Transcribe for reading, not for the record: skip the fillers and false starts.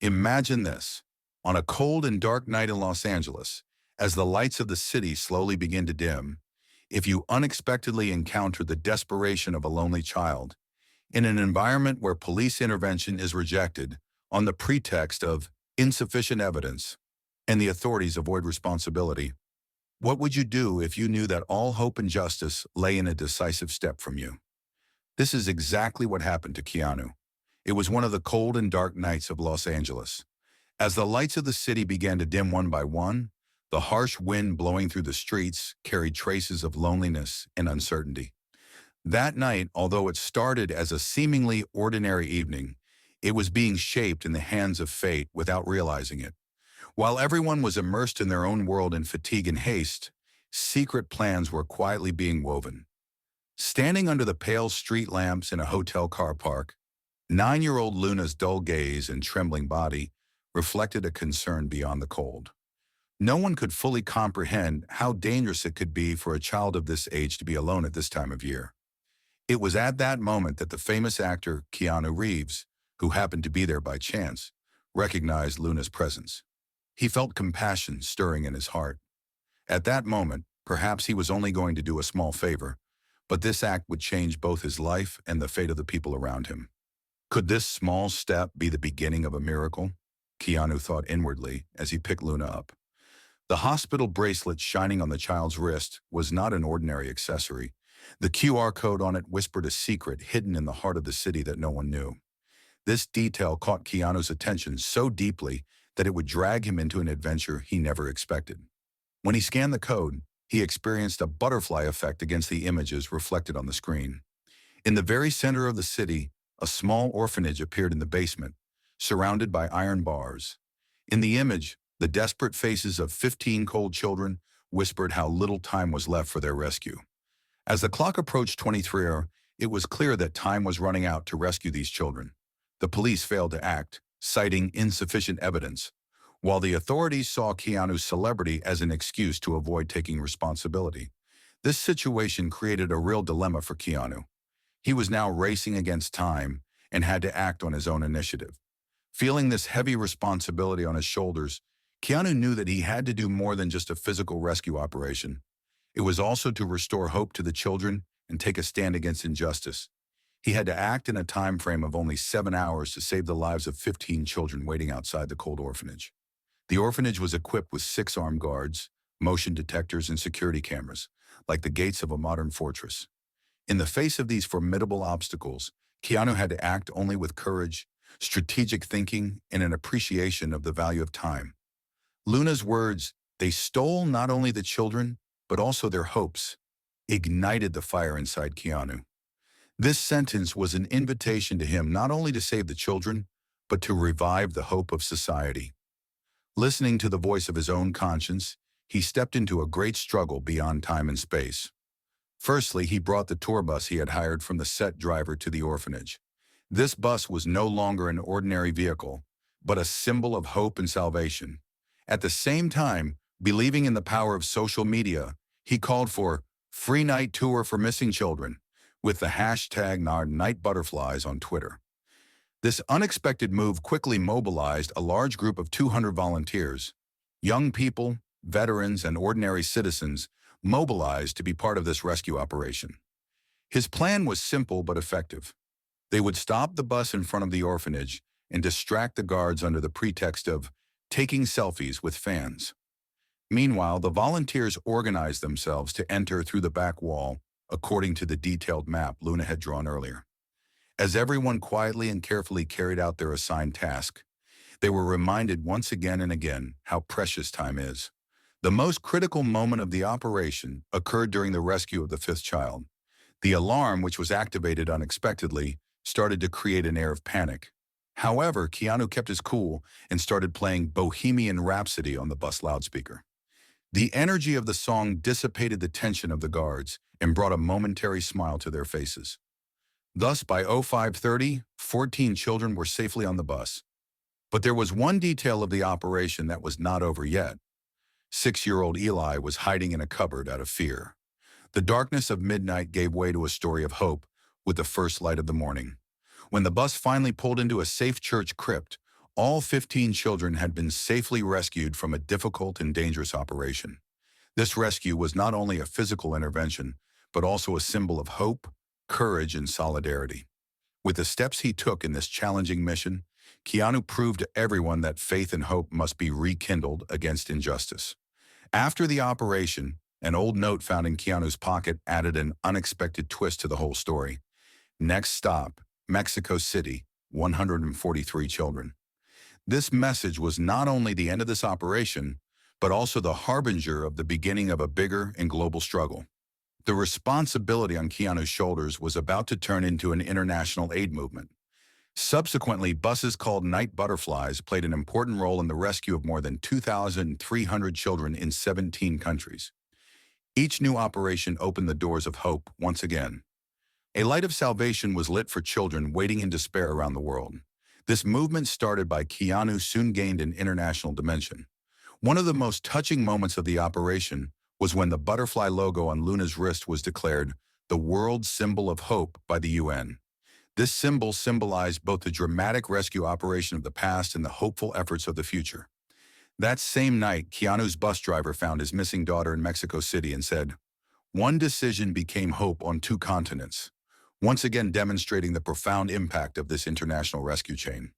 Imagine this. On a cold and dark night in Los Angeles, as the lights of the city slowly begin to dim, if you unexpectedly encounter the desperation of a lonely child, in an environment where police intervention is rejected on the pretext of insufficient evidence and the authorities avoid responsibility, what would you do if you knew that all hope and justice lay in a decisive step from you? This is exactly what happened to Keanu. It was one of the cold and dark nights of Los Angeles. As the lights of the city began to dim one by one, the harsh wind blowing through the streets carried traces of loneliness and uncertainty. That night, although it started as a seemingly ordinary evening, it was being shaped in the hands of fate without realizing it. While everyone was immersed in their own world in fatigue and haste, secret plans were quietly being woven. Standing under the pale street lamps in a hotel car park, 9-year-old Luna's dull gaze and trembling body reflected a concern beyond the cold. No one could fully comprehend how dangerous it could be for a child of this age to be alone at this time of year. It was at that moment that the famous actor Keanu Reeves, who happened to be there by chance, recognized Luna's presence. He felt compassion stirring in his heart. At that moment, perhaps he was only going to do a small favor, but this act would change both his life and the fate of the people around him. Could this small step be the beginning of a miracle? Keanu thought inwardly as he picked Luna up. The hospital bracelet shining on the child's wrist was not an ordinary accessory. The QR code on it whispered a secret hidden in the heart of the city that no one knew. This detail caught Keanu's attention so deeply that it would drag him into an adventure he never expected. When he scanned the code, he experienced a butterfly effect against the images reflected on the screen. In the very center of the city, a small orphanage appeared in the basement, surrounded by iron bars. In the image, the desperate faces of 15 cold children whispered how little time was left for their rescue. As the clock approached 23, it was clear that time was running out to rescue these children. The police failed to act, citing insufficient evidence, while the authorities saw Keanu's celebrity as an excuse to avoid taking responsibility. This situation created a real dilemma for Keanu. He was now racing against time and had to act on his own initiative. Feeling this heavy responsibility on his shoulders, Keanu knew that he had to do more than just a physical rescue operation. It was also to restore hope to the children and take a stand against injustice. He had to act in a time frame of only 7 hours to save the lives of 15 children waiting outside the cold orphanage. The orphanage was equipped with 6 armed guards, motion detectors, and security cameras, like the gates of a modern fortress. In the face of these formidable obstacles, Keanu had to act only with courage, strategic thinking, and an appreciation of the value of time. Luna's words, "They stole not only the children, but also their hopes," ignited the fire inside Keanu. This sentence was an invitation to him not only to save the children, but to revive the hope of society. Listening to the voice of his own conscience, he stepped into a great struggle beyond time and space. Firstly, he brought the tour bus he had hired from the set driver to the orphanage. This bus was no longer an ordinary vehicle, but a symbol of hope and salvation. At the same time, believing in the power of social media, he called for "free night tour for missing children" with the hashtag #NightButterflies on Twitter. This unexpected move quickly mobilized a large group of 200 volunteers. Young people, veterans, and ordinary citizens mobilized to be part of this rescue operation. His plan was simple but effective. They would stop the bus in front of the orphanage and distract the guards under the pretext of taking selfies with fans. Meanwhile, the volunteers organized themselves to enter through the back wall, according to the detailed map Luna had drawn earlier. As everyone quietly and carefully carried out their assigned task, they were reminded once again and again how precious time is. The most critical moment of the operation occurred during the rescue of the 5th child. The alarm, which was activated unexpectedly, started to create an air of panic. However, Keanu kept his cool and started playing Bohemian Rhapsody on the bus loudspeaker. The energy of the song dissipated the tension of the guards and brought a momentary smile to their faces. Thus, by 05:30, 14 children were safely on the bus. But there was one detail of the operation that was not over yet. 6-year-old Eli was hiding in a cupboard out of fear. The darkness of midnight gave way to a story of hope with the first light of the morning. When the bus finally pulled into a safe church crypt, All 15 children had been safely rescued from a difficult and dangerous operation. This rescue was not only a physical intervention, but also a symbol of hope, courage, and solidarity. With the steps he took in this challenging mission, Keanu proved to everyone that faith and hope must be rekindled against injustice. After the operation, an old note found in Keanu's pocket added an unexpected twist to the whole story. Next stop, Mexico City, 143 children. This message was not only the end of this operation, but also the harbinger of the beginning of a bigger and global struggle. The responsibility on Keanu's shoulders was about to turn into an international aid movement. Subsequently, buses called Night Butterflies played an important role in the rescue of more than 2,300 children in 17 countries. Each new operation opened the doors of hope once again. A light of salvation was lit for children waiting in despair around the world. This movement, started by Keanu, soon gained an international dimension. One of the most touching moments of the operation was when the butterfly logo on Luna's wrist was declared the world symbol of hope by the UN. This symbol symbolized both the dramatic rescue operation of the past and the hopeful efforts of the future. That same night, Keanu's bus driver found his missing daughter in Mexico City and said, "One decision became hope on two continents," once again demonstrating the profound impact of this international rescue chain.